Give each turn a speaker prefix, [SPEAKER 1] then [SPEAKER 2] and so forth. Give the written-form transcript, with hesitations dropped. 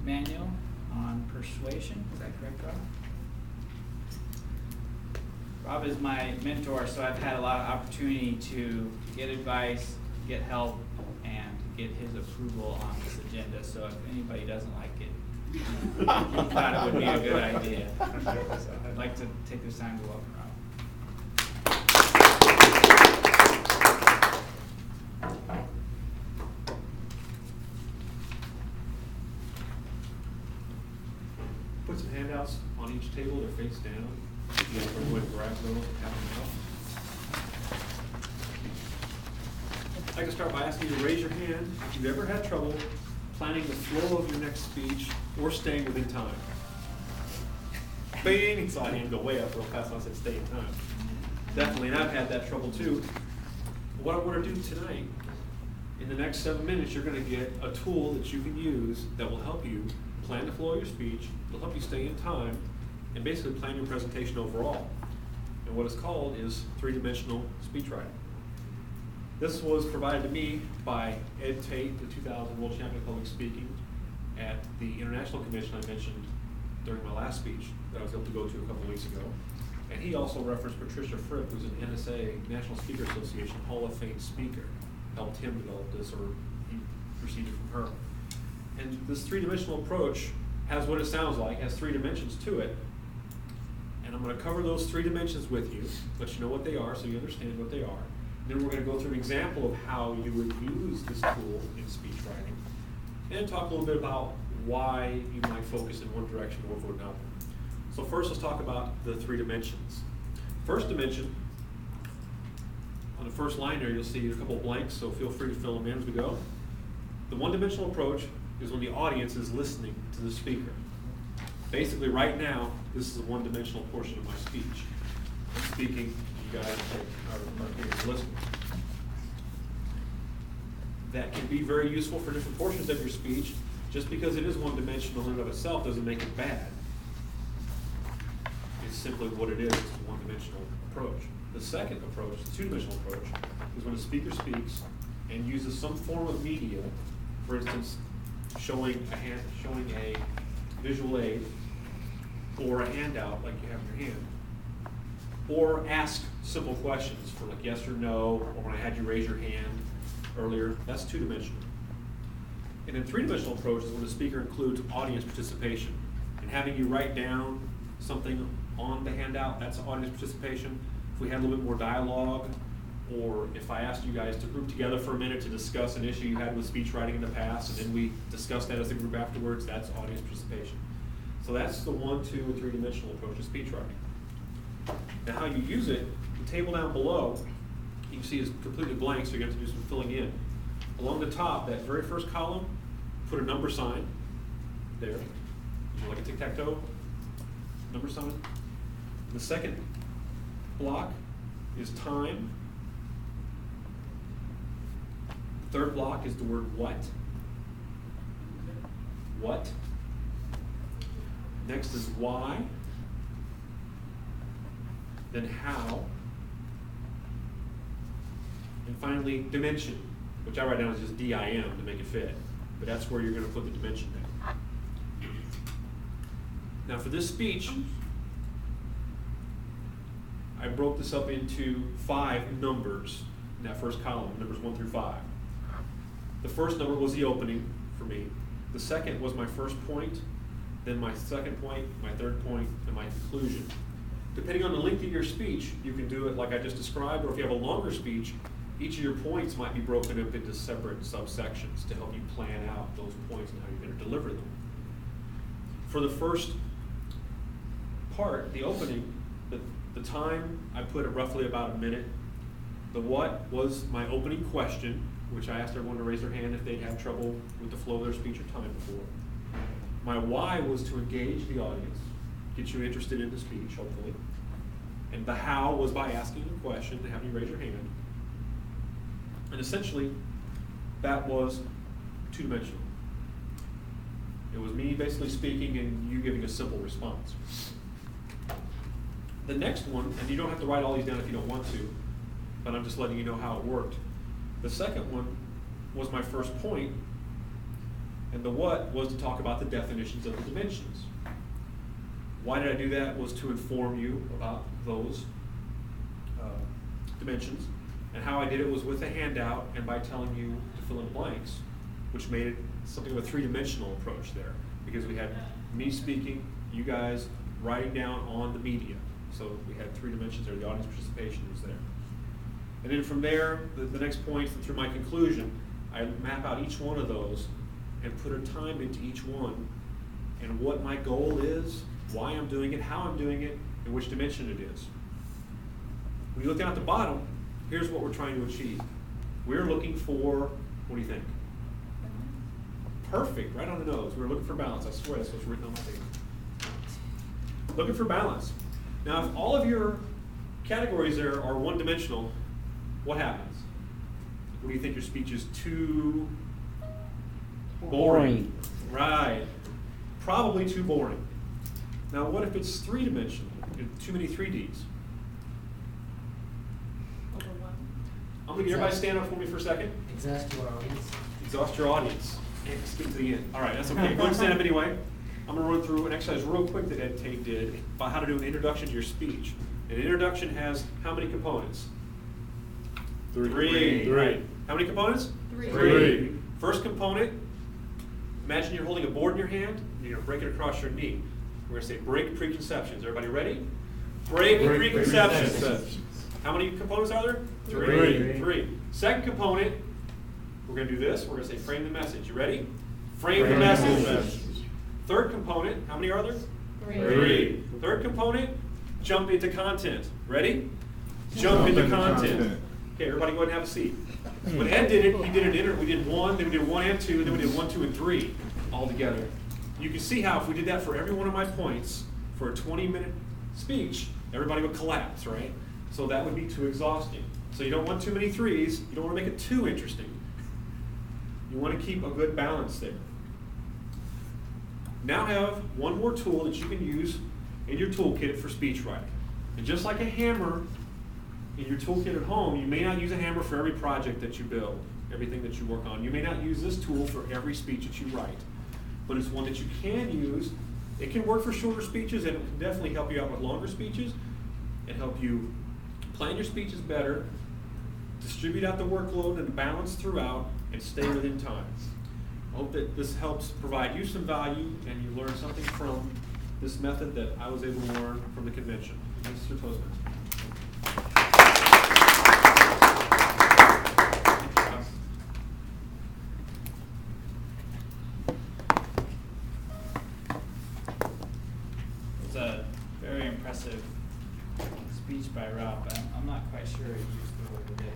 [SPEAKER 1] manual on persuasion. Is that correct, Rob? Rob is my mentor, so I've had a lot of opportunity to get advice, get help, and get his approval on this agenda. So if anybody doesn't like it, he thought it would be a good idea. So I'd like to take this time to welcome Rob.
[SPEAKER 2] Put some handouts on each table, they're face down. You guys go and grab those and have them out. I can start by asking you to raise your hand if you've ever had trouble planning the flow of your next speech or staying within time. Bing! Saw a hand go way up real fast when I said stay in time. Definitely, and I've had that trouble too. What I want to do tonight, in the next 7 minutes, you're going to get a tool that you can use that will help you plan the flow of your speech, it'll help you stay in time, and basically plan your presentation overall. And what it's called is three-dimensional speechwriting. This was provided to me by Tate, the 2000 World Champion of Public Speaking, at the International Convention I mentioned during my last speech that I was able to go to a couple of weeks ago. And he also referenced Patricia Fripp, who's an NSA, National Speaker Association Hall of Fame speaker. Helped him develop this, or he received it from her. And this three-dimensional approach has what it sounds like, has 3 dimensions to it. And I'm going to cover those 3 dimensions with you, let you know what they are so you understand what they are. Then we're going to go through an example of how you would use this tool in speech writing, and talk a little bit about why you might focus in one direction over another. So first, let's talk about the 3 dimensions. First dimension, on the first line there, you'll see a couple of blanks, so feel free to fill them in as we go. The one-dimensional approach is when the audience is listening to the speaker. Basically, right now, this is a one-dimensional portion of my speech. I'm speaking, you guys are listening. That can be very useful for different portions of your speech. Just because it is one-dimensional in and of itself doesn't make it bad. It's simply what it is. It's a one-dimensional approach. The second approach, the two-dimensional approach, is when a speaker speaks and uses some form of media, for instance, showing a visual aid, or a handout like you have in your hand, or ask simple questions for like yes or no, or when I had you raise your hand earlier. That's two-dimensional. And then three-dimensional approach is when the speaker includes audience participation. And having you write down something on the handout, that's audience participation. If we had a little bit more dialogue, or if I asked you guys to group together for a minute to discuss an issue you had with speech writing in the past, and then we discussed that as a group afterwards, that's audience participation. So that's the 1, 2, and 3-dimensional approach to speech writing. Now how you use it, the table down below, you can see is completely blank, so you're going to have to do some filling in. Along the top, that very first column, put a number sign there, like a tic-tac-toe, number sign. The second block is time. The third block is the word what. What. Next is why. Then how. And finally, dimension, which I write down as just DIM to make it fit. But that's where you're going to put the dimension down. Now for this speech, I broke this up into 5 numbers in that first column, numbers 1 through 5. The first number was the opening for me. The second was my first point, then my second point, my third point, and my conclusion. Depending on the length of your speech, you can do it like I just described, or if you have a longer speech, each of your points might be broken up into separate subsections to help you plan out those points and how you're going to deliver them. For the first part, the opening, the time, I put it roughly about a minute. The what was my opening question, which I asked everyone to raise their hand if they'd had trouble with the flow of their speech or time before. My why was to engage the audience, get you interested in the speech, hopefully. And the how was by asking a question and having you raise your hand. And essentially, that was two-dimensional. It was me basically speaking and you giving a simple response. The next one, and you don't have to write all these down if you don't want to, but I'm just letting you know how it worked. The second one was my first point, And the what was to talk about the definitions of the dimensions. Why did I do that? Was to inform you about those dimensions. And how I did it was with a handout and by telling you to fill in blanks, which made it something of a three-dimensional approach there. Because we had me speaking, you guys writing down on the media. So we had three dimensions there, the audience participation was there. And then from there, the next point through my conclusion, I map out each one of those and put a time into each one and what my goal is, why I'm doing it, how I'm doing it, and which dimension it is. When you look down at the bottom, here's what we're trying to achieve. We're looking for, what do you think? Perfect, right on the nose. We're looking for balance. I swear that's what's written on my paper. Looking for balance. Now, if all of your categories there are one-dimensional, what happens? What do you think? Your speech is too boring. Right. Probably too boring. Now, what if it's three-dimensional? Too many 3Ds? I'm going to get everybody stand up for me for a second.
[SPEAKER 3] Exhaust your audience.
[SPEAKER 2] Exhaust your audience. And skip to the end. All right, that's okay. Go ahead and stand up anyway. I'm going to run through an exercise real quick that Tate did about how to do an introduction to your speech. An introduction has how many components? Three. How many components? Three. First component, imagine you're holding a board in your hand, and you're going to break it across your knee. We're going to say break preconceptions. Everybody ready? Break preconceptions. How many components are there? Three. Second component, we're going to do this. We're going to say frame the message. You ready? Frame the message. Third component, how many are there? Three. Third component, jump into content. Ready? Jump into content. Okay, everybody go ahead and have a seat. When Ed did it, he did we did one, then we did 1 and 2, then we did 1, 2, and 3 all together. You can see how if we did that for every one of my points for a 20-minute speech, everybody would collapse, right? So that would be too exhausting. So you don't want too many 3s, you don't want to make it too interesting. You want to keep a good balance there. Now have one more tool that you can use in your toolkit for speech writing. And just like a hammer in your toolkit at home, you may not use a hammer for every project that you build, everything that you work on. You may not use this tool for every speech that you write, but it's one that you can use. It can work for shorter speeches, and it can definitely help you out with longer speeches and help you plan your speeches better, distribute out the workload and balance throughout, and stay within time. I hope that this helps provide you some value and you learn something from this method that I was able to learn from the convention. Mr. Toastman.
[SPEAKER 1] It's a very impressive speech by Rob. I'm not quite sure he used the word